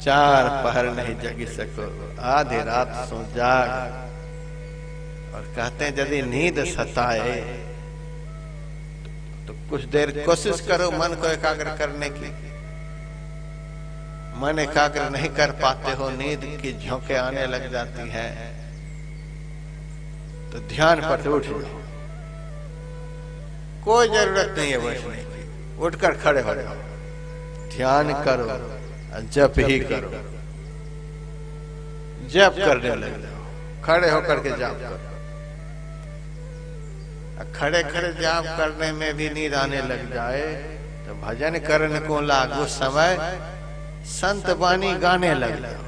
चार पहर नहीं जगी सको, आधी रात सो जाग। और कहते हैं यदि नींद सताए तो कुछ देर कोशिश करो मन को एकाग्र करने की। मन एकाग्र नहीं कर पाते हो, नींद की झोंके आने लग जाती हैं, तो ध्यान पर से उठ जाओ। कोई जरूरत नहीं है बैठने की, उठकर खड़े हो जाओ, ध्यान करो, जप ही करो, जप करने लग जाओ, खड़े होकर के जाप करो। खड़े खड़े जाप करने में भी नींद आने लग जाए तो भजन करने को लागू समय संत वाणी गाने लग जाओ।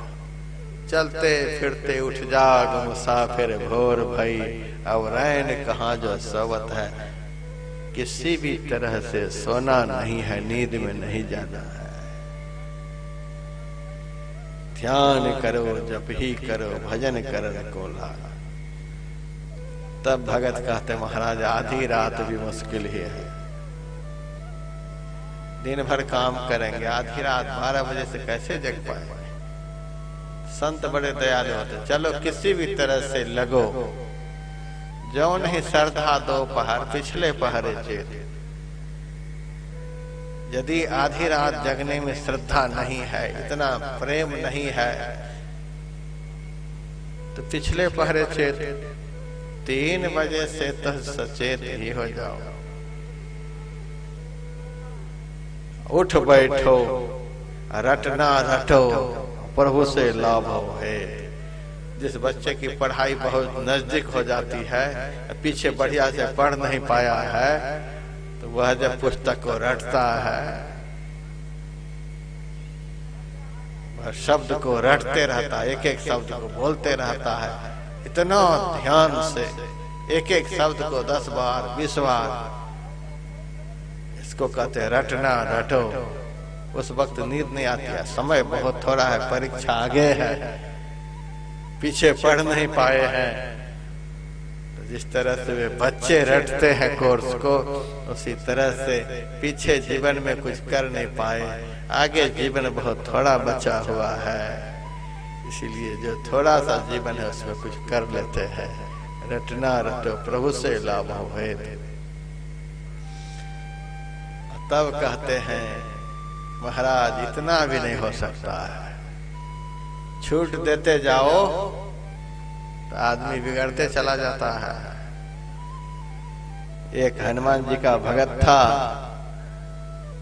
चलते फिरते उठ जाग मुसाफिर भोर भई, अब रैन कहाँ जो सोवत है, किसी भी तरह से सोना नहीं है, नींद में नहीं जाना है। ध्यान करो, जप ही करो, भजन करने को लाग। तब भगत कहते महाराज आधी रात भी मुश्किल ही है। दिन भर काम करेंगे, आधी रात 12 बजे से कैसे जग पाए। संत बड़े दयालु होते, चलो किसी भी तरह से लगो, जो नहीं श्रद्धा दो पहर, पिछले पहरे चेत। यदि आधी रात जगने में श्रद्धा नहीं है, इतना प्रेम नहीं है, तो पिछले पहरे चेत 3 बजे से तो सचेत ही हो जाओ। उठ बैठो, रटना रटो, प्रभु से लाभ है। जिस बच्चे की पढ़ाई बहुत नजदीक हो जाती है, पीछे बढ़िया से पढ़ नहीं पाया है, तो वह जब पुस्तक को रटता है, वह शब्द को रटते रहता है, एक एक शब्द को बोलते रहता है, इतना ध्यान से एक एक शब्द को 10 बार 20 बार। इसको कहते हैं रटना रटो। उस वक्त नींद नहीं आती है, समय बहुत थोड़ा है, परीक्षा आगे है, पीछे पढ़ नहीं पाए हैं। तो जिस तरह से वे बच्चे रटते हैं कोर्स को, उसी तरह से पीछे जीवन में कुछ कर नहीं पाए, आगे जीवन बहुत थोड़ा बचा हुआ है, इसीलिए जो थोड़ा सा जीवन है उसमें कुछ कर लेते हैं। रटना रटो, प्रभु से लाभ है। तब कहते हैं महाराज इतना भी नहीं हो सकता है, छूट देते जाओ तो आदमी बिगड़ते चला जाता है। एक हनुमान जी का भगत था,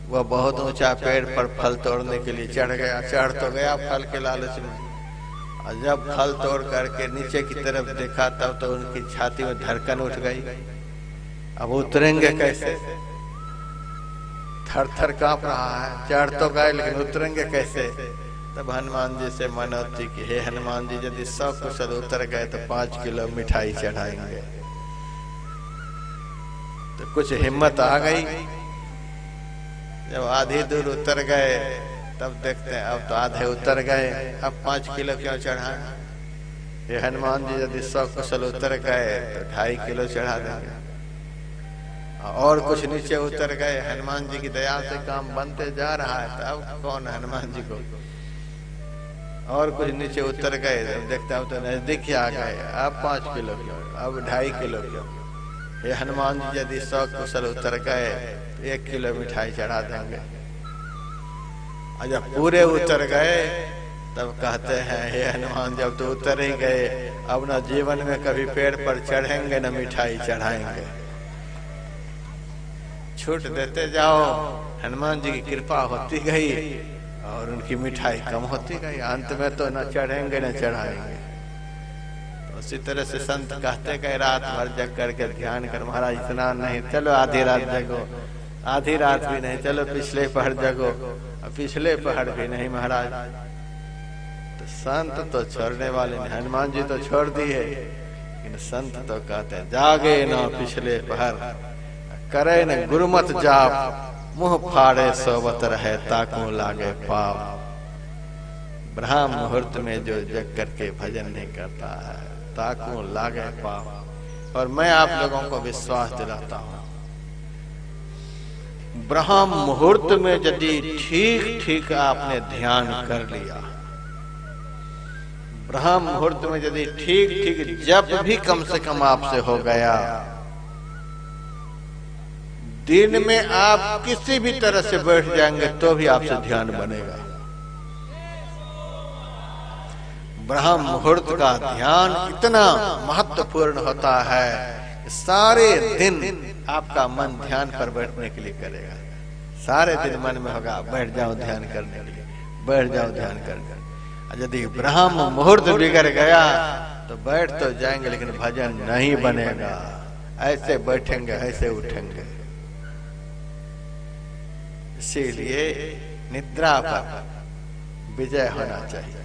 वह बहुत ऊंचा पेड़ पर फल तोड़ने के लिए चढ़ गया। चढ़ तो गया फल के लालच में, और जब फल तोड़ करके नीचे की तरफ देखा तब तो उनकी छाती में धड़कन उठ गई। अब उतरेंगे कैसे, थर थर कांप रहा है। चढ़ तो गए लेकिन उतरेंगे कैसे। तब हनुमान जी से मनौती की, हे हनुमान जी यदि 100 कुशल उतर गए तो 5 किलो मिठाई चढ़ाएंगे। तो कुछ हिम्मत आ गई। जब आधी दूर उतर गए तब देखते हैं अब तो आधे उतर गए, अब 5 किलो क्यों चढ़ाए। ये हनुमान जी यदि 100 कुशल उतर गए तो 2.5 किलो चढ़ा देंगे। और कुछ नीचे उतर गए, हनुमान जी की दया से काम बनते जा रहा है, तो अब कौन हनुमान जी को। और कुछ नीचे उतर गए, देखते अब तो नजदीक ही आ गए, अब 5 किलो क्यों, अब 2.5 किलो क्यों। ये हनुमान जी यदि 100 कुशल उतर गए तो 1 किलो मिठाई चढ़ा देंगे। और जब पूरे उतर गए तब कहते हैं, हे हनुमान जब तो उतर ही गए, अब न जीवन में कभी पेड़ पर चढ़ेंगे न मिठाई चढ़ाएंगे। छूट देते जाओ, हनुमान जी की कृपा होती गई और उनकी मिठाई कम होती गई, अंत में तो न चढ़ेंगे न चढ़ाएंगे। तो उसी तरह से संत कहते गए, रात भर जग करके ध्यान कर। महाराज इतना नहीं, चलो आधी रात जगो, आधी रात भी नहीं, चलो पिछले पहर जगो, पिछले पहर भी नहीं महाराज। तो संत तो छोड़ने वाले नहीं, हनुमान जी तो छोड़ दिए, लेकिन संत तो कहते हैं जागे ना पिछले पहर, करे न गुरुमत जाप, मुंह फाड़े सोवत रहे ताकू लागे पाप। ब्रह्म मुहूर्त में जो जग करके भजन नहीं करता है ताकू लागे पाप। और मैं आप लोगों को विश्वास दिलाता हूं, ब्रह्म मुहूर्त में यदि ठीक ठीक आपने ध्यान कर लिया, ब्रह्म मुहूर्त में यदि ठीक ठीक जप भी कम से कम आपसे हो गया, दिन में आप किसी भी तरह से बैठ जाएंगे तो भी आपसे ध्यान बनेगा। ब्रह्म मुहूर्त का ध्यान इतना महत्वपूर्ण होता है कि सारे दिन आपका मन ध्यान पर बैठने के लिए करेगा। सारे दिन मन में होगा बैठ जाओ ध्यान करने के लिए, बैठ जाओ ध्यान करने। यदि ब्रह्म मुहूर्त बिगड़ गया तो बैठ तो जाएंगे लेकिन भजन नहीं बनेगा। ऐसे बैठेंगे ऐसे उठेंगे। इसीलिए निद्रा पर विजय होना चाहिए।